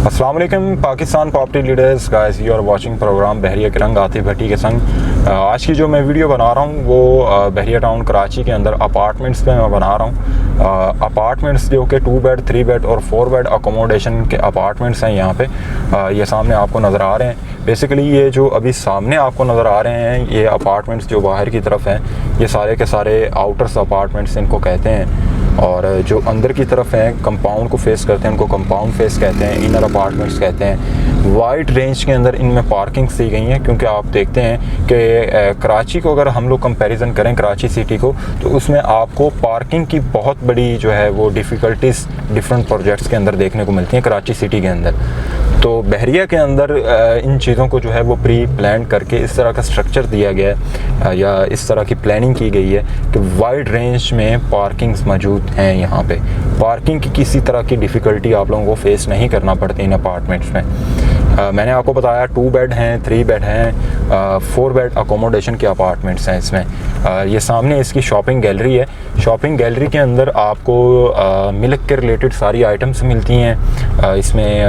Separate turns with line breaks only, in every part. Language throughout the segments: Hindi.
अस्सलाम वालेकुम Pakistan property leaders guys, you are watching programme Bahria के रंग आतिफ भट्टी के संग। आज की जो मैं वीडियो बना रहा हूँ वो बहरिया टाउन कराची के अंदर अपार्टमेंट्स पे मैं बना रहा हूँ। अपार्टमेंट्स जो कि 2 बेड 3 बेड और 4 बेड अकोमोडेशन के अपार्टमेंट्स हैं यहाँ पे। ये सामने आपको नज़र आ रहे हैं। बेसिकली ये जो अभी सामने आपको नज़र आ रहे हैं ये अपार्टमेंट्स जो बाहर की तरफ हैं, ये सारे के सारे आउटर्स अपार्टमेंट्स इनको कहते हैं। और जो अंदर की तरफ हैं कंपाउंड को फेस करते हैं उनको कंपाउंड फेस कहते हैं, इनर अपार्टमेंट्स कहते हैं। वाइड रेंज के अंदर इनमें पार्किंग्स दी गई हैं, क्योंकि आप देखते हैं कि कराची को अगर हम लोग कंपैरिजन करें कराची सिटी को, तो उसमें आपको पार्किंग की बहुत बड़ी जो है वो डिफ़िकल्टीज़ डिफरेंट प्रोजेक्ट्स के अंदर देखने को मिलती हैं कराची सिटी के अंदर। तो बहरिया के अंदर इन चीज़ों को जो है वो प्री प्लान करके इस तरह का स्ट्रक्चर दिया गया है या इस तरह की प्लानिंग की गई है कि वाइड रेंज में पार्किंग्स मौजूद हैं। यहाँ पे पार्किंग की किसी तरह की डिफ़िकल्टी आप लोगों को फेस नहीं करना पड़ती इन अपार्टमेंट्स में। मैंने आपको बताया 2 बेड हैं, 3 बेड हैं, 4 बेड अकोमोडेशन के अपार्टमेंट्स हैं इसमें। ये सामने इसकी शॉपिंग गैलरी है। शॉपिंग गैलरी के अंदर आपको मिल्क के रिलेटेड सारी आइटम्स मिलती हैं। इसमें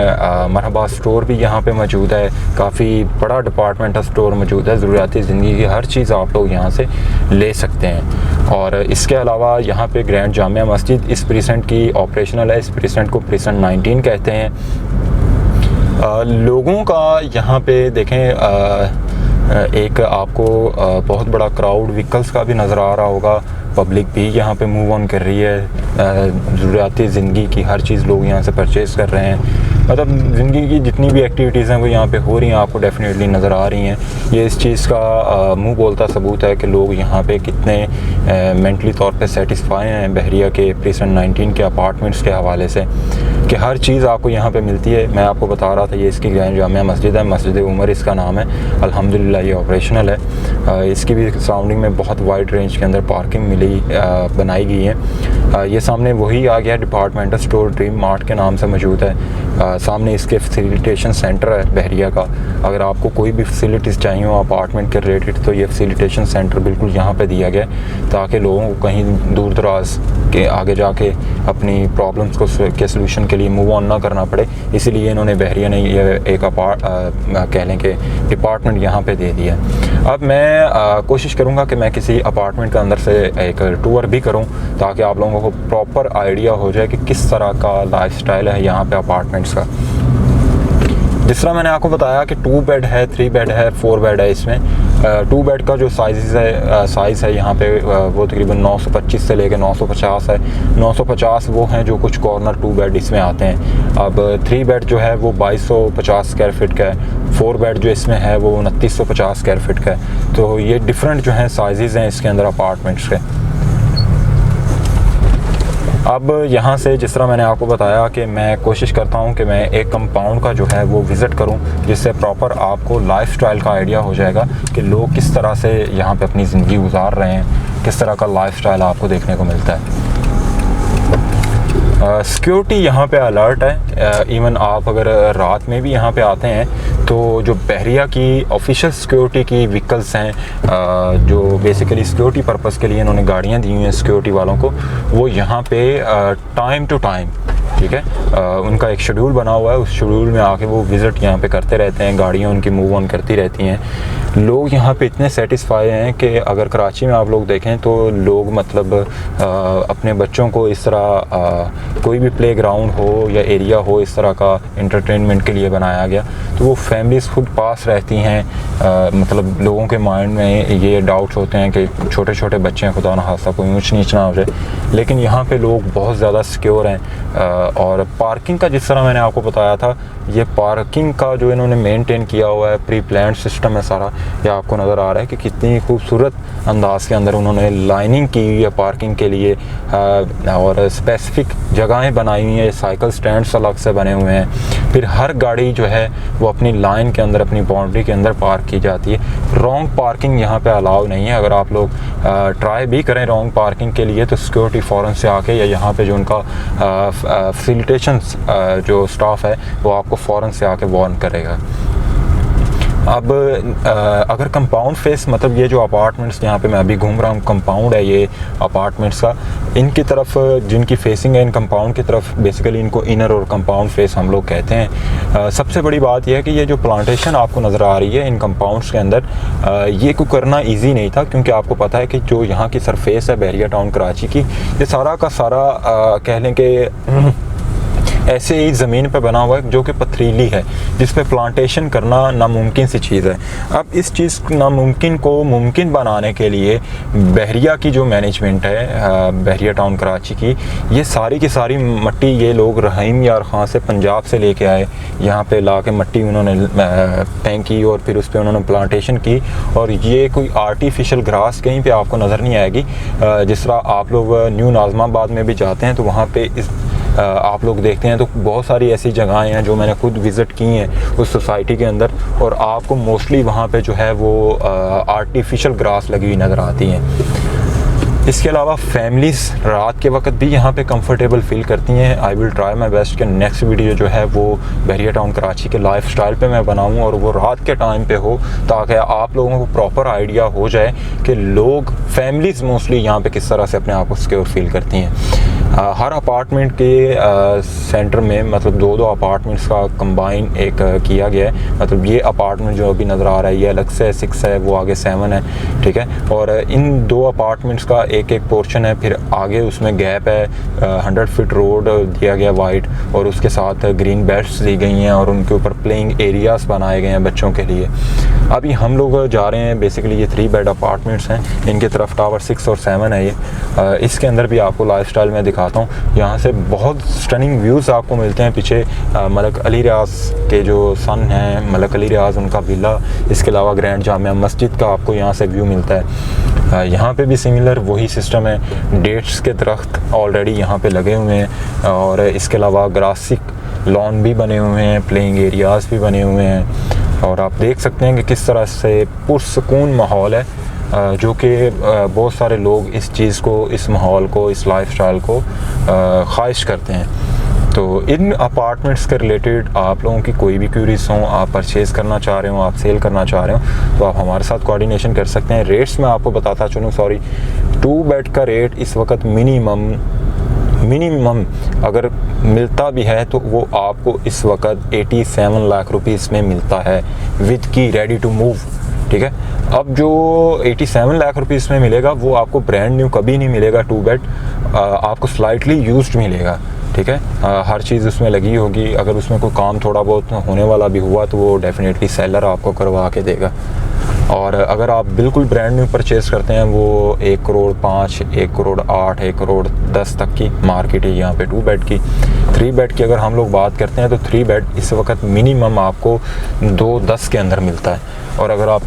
मरहबा स्टोर भी यहाँ पे मौजूद है, काफ़ी बड़ा डिपार्टमेंटल स्टोर मौजूद है। ज़रूरियाती ज़िंदगी की हर चीज़ आप लोग यहाँ से ले सकते हैं। और इसके अलावा यहाँ पे ग्रैंड जामिया मस्जिद इस प्रीसेंट की ऑपरेशनल है। इस प्रीसेंट को प्रीसेंट 19 कहते हैं। लोगों का यहाँ पे देखें एक आपको बहुत बड़ा क्राउड व्हीकल्स का भी नज़र आ रहा होगा। पब्लिक भी यहाँ पे मूव ऑन कर रही है। ज़रूरियाती ज़िंदगी की हर चीज़ लोग यहाँ से परचेज़ कर रहे हैं। मतलब ज़िंदगी की जितनी भी एक्टिविटीज़ हैं वो यहाँ पे हो रही हैं, आपको डेफिनेटली नज़र आ रही हैं। ये इस चीज़ का मुंह बोलता सबूत है कि लोग यहाँ पे कितने मेंटली तौर पे सेटिस्फाई हैं बहरिया के प्रीसेंट 19 के अपार्टमेंट्स के हवाले से, कि हर चीज़ आपको यहाँ पे मिलती है। मैं आपको बता रहा था ये इसकी ग्रैंड जामिया मस्जिद है, मस्जिद उमर इसका नाम है। अल्हम्दुलिल्लाह ये ऑपरेशनल है। इसकी भी सराउंडिंग में बहुत वाइड रेंज के अंदर पार्किंग बनाई गई है। ये सामने वही आ गया डिपार्टमेंटल स्टोर ड्रीम मार्ट के नाम से मौजूद है। सामने इसके फैसिलिटेशन सेंटर है बहरिया का। अगर आपको कोई भी फैसिलिटीज़ चाहिए हो अपार्टमेंट के रिलेटेड, तो ये फैसिलिटेशन सेंटर बिल्कुल यहाँ पे दिया गया है, ताकि लोगों को कहीं दूर दराज के आगे जाके अपनी प्रॉब्लम्स के सलूशन के लिए मूव ऑन ना करना पड़े। इसीलिए इन्होंने बहरिया ने ये एक कह लें कि डिपार्टमेंट यहाँ पे दे दिया। अब मैं कोशिश करूँगा कि मैं किसी अपार्टमेंट के अंदर से एक टूर भी करूँ, ताकि आप लोगों को प्रॉपर आइडिया हो जाए कि किस तरह का लाइफस्टाइल है यहाँ पे अपार्टमेंट्स का। जिस तरह मैंने आपको बताया कि 2 बेड है, 3 बेड है, 4 बेड है। इसमें 2 बेड का जो साइज़ है यहाँ पे वो तकरीबन 925 से लेकर 950 है। 950 वो हैं जो कुछ कॉर्नर 2 बेड इसमें आते हैं। अब 3 बेड जो है वो 2250 स्क्वायर फीट का है। 4 बेड जो इसमें है वो 2950 स्क्वायर फीट का है। तो ये डिफरेंट जो हैं साइज़ हैं इसके अंदर अपार्टमेंट्स के। अब यहाँ से जिस तरह मैंने आपको बताया कि मैं कोशिश करता हूँ कि मैं एक कंपाउंड का जो है वो विज़िट करूँ, जिससे प्रॉपर आपको लाइफस्टाइल का आइडिया हो जाएगा कि लोग किस तरह से यहाँ पे अपनी ज़िंदगी गुजार रहे हैं, किस तरह का लाइफस्टाइल आपको देखने को मिलता है। सिक्योरिटी यहाँ पे अलर्ट है। इवन आप अगर रात में भी यहाँ पे आते हैं तो जो बहरिया की ऑफिशियल सिक्योरिटी की व्हीकल्स हैं, जो बेसिकली सिक्योरिटी पर्पस के लिए इन्होंने गाड़ियाँ दी हुई हैं सिक्योरिटी वालों को, वो यहाँ पे टाइम टू टाइम, ठीक है, उनका एक शेड्यूल बना हुआ है। उस शेड्यूल में आके वो विज़िट यहाँ पे करते रहते हैं, गाड़ियाँ उनकी मूव ऑन करती रहती हैं। लोग यहाँ पे इतने सेटिस्फाई हैं कि अगर कराची में आप लोग देखें तो लोग मतलब अपने बच्चों को इस तरह कोई भी प्ले ग्राउंड हो या एरिया हो इस तरह का इंटरटेनमेंट के लिए बनाया गया, तो वो फैमिलीज़ खुद पास रहती हैं। मतलब लोगों के माइंड में ये डाउट्स होते हैं कि छोटे छोटे बच्चे हैं, खुदा न खास्ता कोई ऊँच नीच ना हो जाए, लेकिन यहाँ पे लोग बहुत ज़्यादा सिक्योर हैं। और पार्किंग का जिस तरह मैंने आपको बताया था, ये पार्किंग का जो इन्होंने मेंटेन किया हुआ है, प्री प्लान सिस्टम है सारा, ये आपको नज़र आ रहा है कि कितनी खूबसूरत अंदाज के अंदर उन्होंने लाइनिंग की हुई है पार्किंग के लिए। और स्पेसिफिक जगहें बनाई हुई हैं, साइकिल स्टैंड्स अलग से बने हुए हैं। फिर हर गाड़ी जो है वो अपनी लाइन के अंदर, अपनी बाउंड्री के अंदर पार्क की जाती है। रॉन्ग पार्किंग यहाँ पे अलाउ नहीं है। अगर आप लोग ट्राई भी करें रॉन्ग पार्किंग के लिए, तो सिक्योरिटी फ़ौरन से आके या यहाँ पे जो उनका फैसिलिटेशन जो स्टाफ है वो आपको फ़ौरन से आके वार्न करेगा। अब अगर कंपाउंड फेस मतलब ये जो अपार्टमेंट्स जहाँ पे मैं अभी घूम रहा हूँ, कंपाउंड है ये अपार्टमेंट्स का, इनकी तरफ जिनकी फेसिंग है इन कंपाउंड की तरफ, बेसिकली इनको इनर और कंपाउंड फेस हम लोग कहते हैं। सबसे बड़ी बात यह है कि ये जो प्लांटेशन आपको नज़र आ रही है इन कंपाउंड्स के अंदर, ये को करना ईजी नहीं था, क्योंकि आपको पता है कि जो यहाँ की सरफेस है बहरिया टाउन कराची की, ये सारा का सारा कह लें कि ऐसे ही ज़मीन पे बना हुआ है जो कि पथरीली है, जिस पे प्लांटेशन करना नामुमकिन सी चीज़ है। अब इस चीज़ नामुमकिन को मुमकिन बनाने के लिए बहरिया की जो मैनेजमेंट है बहरिया टाउन कराची की, ये सारी की सारी मट्टी ये लोग रहीम यार ख़ान से पंजाब से लेके आए, यहाँ पे ला के मट्टी उन्होंने फेंकी और फिर उस पर उन्होंने प्लांटेशन की। और ये कोई आर्टिफिशियल ग्रास कहीं पे आपको नज़र नहीं आएगी। जिस तरह आप लोग न्यू नाज़माबाद में भी जाते हैं तो वहाँ पे इस आप लोग देखते हैं तो बहुत सारी ऐसी जगहें हैं जो मैंने खुद विज़िट की हैं उस सोसाइटी के अंदर, और आपको मोस्टली वहाँ पे जो है वो आर्टिफिशियल ग्रास लगी हुई नज़र आती हैं। इसके अलावा फैमिलीज़ रात के वक्त भी यहाँ पे कंफर्टेबल फील करती हैं। I will try my best कि नेक्स्ट वीडियो जो है वो बहरिया टाउन कराची के लाइफ स्टाइल पर मैं बनाऊँ और वो रात के टाइम पे हो, ताकि आप लोगों को प्रॉपर आइडिया हो जाए कि लोग फैमिलीज़ मोस्टली यहाँ पे किस तरह से अपने आप को सिक्योर फील करती हैं। हर अपार्टमेंट के सेंटर में मतलब दो अपार्टमेंट्स का कंबाइन एक किया गया है। मतलब ये अपार्टमेंट जो अभी नज़र आ रहा है ये अलग से 6 है, वो आगे 7 है, ठीक है। और इन 2 अपार्टमेंट्स का एक पोर्शन है, फिर आगे उसमें गैप है, 100 फीट रोड दिया गया वाइड, और उसके साथ ग्रीन बेल्ट्स दी गई हैं और उनके ऊपर प्लेइंग एरियाज़ बनाए गए हैं बच्चों के लिए। अभी हम लोग जा रहे हैं, बेसिकली ये 3 बेड अपार्टमेंट्स हैं, इनकी तरफ टावर 6 और 7 है ये। इसके अंदर भी आपको लाइफ स्टाइल में दिखाता हूँ। यहाँ से बहुत स्टनिंग व्यूज़ आपको मिलते हैं। पीछे मलक अली रियाज के जो सन हैं, मलक अली रियाज, उनका विला, इसके अलावा ग्रैंड जामिया मस्जिद का आपको यहाँ से व्यू मिलता है। यहाँ पे भी सिमिलर वही सिस्टम है, डेट्स के दरख्त ऑलरेडी यहाँ पे लगे हुए हैं, और इसके अलावा ग्रासिक लॉन भी बने हुए हैं, प्लेइंग एरियाज़ भी बने हुए हैं, और आप देख सकते हैं कि किस तरह से पुरसकून माहौल है, जो कि बहुत सारे लोग इस चीज़ को, इस माहौल को, इस लाइफस्टाइल को ख्वाहिश करते हैं। तो इन अपार्टमेंट्स के रिलेटेड आप लोगों की कोई भी क्यूरीज हों, आप परचेज़ करना चाह रहे हो, आप सेल करना चाह रहे हो, तो आप हमारे साथ कोऑर्डिनेशन कर सकते हैं। रेट्स मैं आपको बताता चलूँ, 2 बेड का रेट इस वक्त मिनिमम अगर मिलता भी है तो वो आपको इस वक्त 87 लाख रुपीस में मिलता है विद की रेडी टू मूव, ठीक है। अब जो 87 लाख रुपीस में मिलेगा वो आपको ब्रांड न्यू कभी नहीं मिलेगा 2 बेड, आपको स्लाइटली यूज्ड मिलेगा, ठीक है। हर चीज़ उसमें लगी होगी, अगर उसमें कोई काम थोड़ा बहुत होने वाला भी हुआ तो वो डेफिनेटली सेलर आपको करवा के देगा। और अगर आप बिल्कुल ब्रांड न्यू परचेज़ करते हैं, वो 1 करोड़ 5, 1 करोड़ 8, 1 करोड़ 10 तक की मार्केट है यहाँ पे 2 बेड की। 3 बेड की अगर हम लोग बात करते हैं तो 3 बेड इस वक्त मिनिमम आपको 210 के अंदर मिलता है। और अगर आप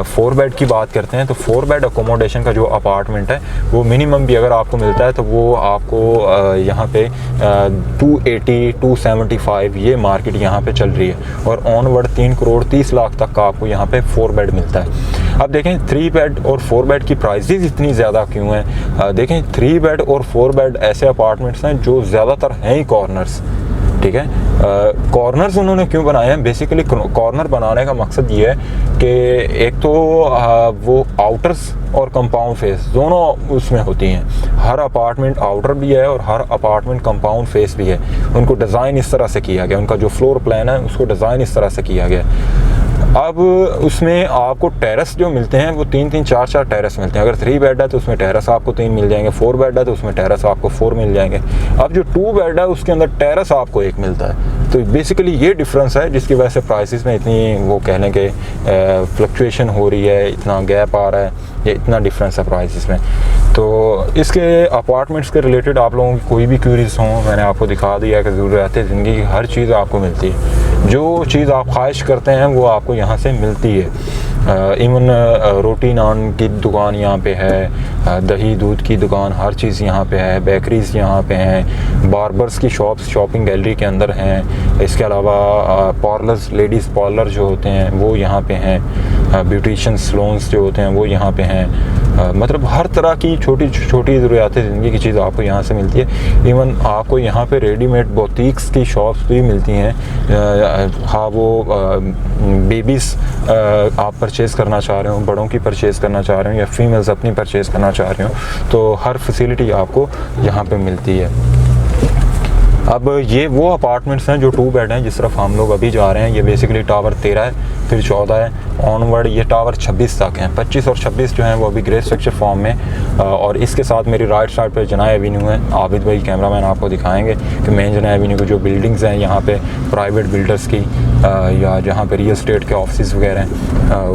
4 बेड की बात करते हैं तो 4 बेड अकोमोडेशन का जो अपार्टमेंट है वो मिनिमम भी अगर आपको मिलता है तो वो आपको यहाँ पे 280, 275 ये मार्केट यहाँ पे चल रही है, और ऑनवर्ड 3 करोड़ 30 लाख तक का आपको यहाँ पे 4 बेड मिलता है। अब देखें 3 बेड और 4 बेड की प्राइसेस इतनी ज़्यादा क्यों हैं? देखें 3 बेड और 4 बेड ऐसे अपार्टमेंट्स हैं जो ज़्यादातर हैं ही कॉर्नर्स, ठीक है। कॉर्नर्स उन्होंने क्यों बनाए हैं? बेसिकली कॉर्नर बनाने का मकसद ये है कि एक तो वो आउटर्स और कंपाउंड फेस दोनों उसमें होती हैं। हर अपार्टमेंट आउटर भी है और हर अपार्टमेंट कंपाउंड फेस भी है। उनको डिज़ाइन इस तरह से किया गया, उनका जो फ्लोर प्लान है उसको डिज़ाइन इस तरह से किया गया। अब उसमें आपको टेरेस जो मिलते हैं वो 3-3, 4-4 टेरेस मिलते हैं। अगर 3 बेड है तो उसमें टेरेस आपको 3 मिल जाएंगे, 4 बेड है तो उसमें टेरेस आपको 4 मिल जाएंगे। अब जो 2 बेड है उसके अंदर टेरेस आपको 1 मिलता है। तो बेसिकली ये डिफरेंस है जिसकी वजह से प्राइसेस में इतनी वो कहने के फ्लक्चुएशन हो रही है, इतना गैप आ रहा है, ये इतना डिफरेंस है प्राइसेस में। तो इसके अपार्टमेंट्स के रिलेटेड आप लोगों की कोई भी क्यूरीज हों, मैंने आपको दिखा दिया कि ज़रूरत ज़िंदगी की हर चीज़ आपको मिलती है। जो चीज़ आप ख्वाहिश करते हैं वो आपको यहाँ से मिलती है। इवन रोटी नान की दुकान यहाँ पे है, दही दूध की दुकान, हर चीज़ यहाँ पे है, बेकरीज़ यहाँ पे हैं, बार्बर्स की शॉप्स शॉपिंग गैलरी के अंदर हैं। इसके अलावा पार्लर्स, लेडीज़ पार्लर जो होते हैं वो यहाँ पे हैं, ब्यूटिशियन सैलून्स जो होते हैं वो यहाँ पे हैं। मतलब हर तरह की छोटी छोटी ज़रूरियात ज़िंदगी की चीज़ आपको यहाँ से मिलती है। इवन आपको यहाँ पे रेडीमेड बोतीक्स की शॉप्स भी मिलती हैं। हाँ, वो बेबीज़ आप परचेज़ करना चाह रहे हो, बड़ों की परचेज़ करना चाह रहे हो, या फीमेल्स अपनी परचेज़ करना चाह रहे हो, तो हर फैसिलिटी आपको यहाँ पे मिलती है। अब ये वो अपार्टमेंट्स हैं जो 2 बेड हैं, जिस तरफ हम लोग अभी जा रहे हैं। ये बेसिकली टावर 13 है, फिर 14 है, ऑनवर्ड ये टावर 26 तक हैं। 25 और 26 जो हैं वो अभी ग्रे स्ट्रक्चर फॉर्म में। और इसके साथ मेरी राइट साइड पे जनाया एवेन्यू है। आबिद भाई कैमरामैन आपको दिखाएंगे कि मेन जनाया एवेन्यू की जो बिल्डिंग्स हैं यहाँ पे प्राइवेट बिल्डर्स की, या जहाँ पे रियल एस्टेट के ऑफिस वगैरह हैं,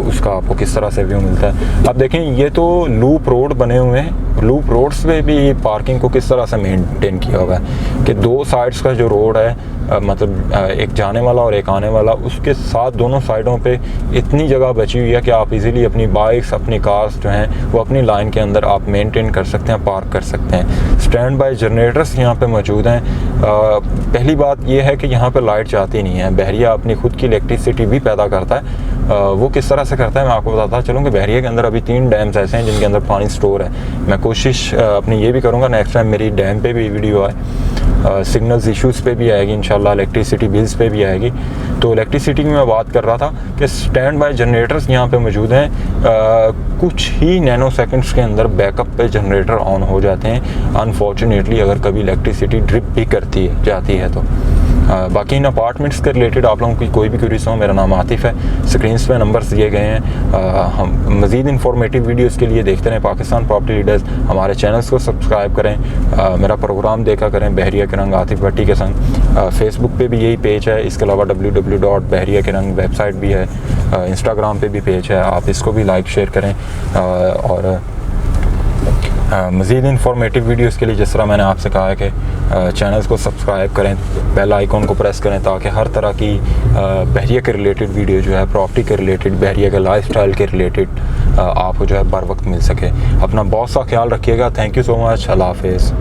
उसका आपको किस तरह से व्यू मिलता है। अब देखें, ये तो लूप रोड बने हुए हैं। लूप रोड्स पे भी पार्किंग को किस तरह से मेंटेन किया हुआ है कि 2 साइड्स का जो रोड है, मतलब एक जाने वाला और एक आने वाला, उसके साथ दोनों साइडों पे इतनी जगह बची हुई है कि आप इजीली अपनी बाइक्स, अपनी कार्स जो हैं वो अपनी लाइन के अंदर आप मेंटेन कर सकते हैं, पार्क कर सकते हैं। स्टैंड बाय जनरेटर्स यहाँ पे मौजूद हैं। पहली बात ये है कि यहाँ पे लाइट जाती नहीं है। बहरिया अपनी खुद की इलेक्ट्रिसिटी भी पैदा करता है। वो किस तरह से करता है मैं आपको बताता चलूँ कि बहरिया के अंदर अभी 3 डैम्स ऐसे हैं जिनके अंदर पानी स्टोर है। मैं कोशिश अपनी ये भी करूँगा नेक्स्ट टाइम मेरी डैम पे भी वीडियो आए, सिग्नल्स इश्यूज़ पे भी आएगी इंशाल्लाह, इलेक्ट्रिसिटी बिल्स पे भी आएगी। तो इलेक्ट्रिसिटी की मैं बात कर रहा था कि स्टैंड बाय जनरेटर्स यहाँ पे मौजूद हैं। कुछ ही नैनो सेकंड्स के अंदर बैकअप पे जनरेटर ऑन हो जाते हैं, अनफॉर्चुनेटली अगर कभी इलेक्ट्रिसिटी ड्रिप भी जाती है तो। बाकी इन अपार्टमेंट्स के रिलेटेड आप लोगों की कोई भी क्वेरीज हो, मेरा नाम आतिफ है, स्क्रीन पे नंबर्स दिए गए हैं। हम मज़ीद इन्फॉर्मेटिव वीडियोस के लिए देखते रहें पाकिस्तान प्रॉपर्टी लीडर्स। हमारे चैनल्स को सब्सक्राइब करें, मेरा प्रोग्राम देखा करें बहरिया के रंग आतिफ भट्टी के संग। फेसबुक पे भी यही पेज है, इसके अलावा www.bahriya ke rang वेबसाइट भी है, इंस्टाग्राम पे भी पेज है, आप इसको भी लाइक शेयर करें। और मज़ीद इन्फॉर्मेटिव वीडियोस के लिए जिस तरह मैंने आपसे कहा है कि चैनल्स को सब्सक्राइब करें, बेल आइकॉन को प्रेस करें, ताकि हर तरह की बहरिया के रिलेटेड वीडियो जो है, प्रॉपर्टी के रिलेटेड, बहरिया के लाइफस्टाइल के रिलेटेड आपको जो है बर वक्त मिल सके। अपना बहुत सा ख्याल रखिएगा। Thank you so much. अल्लाह हाफ़िज़।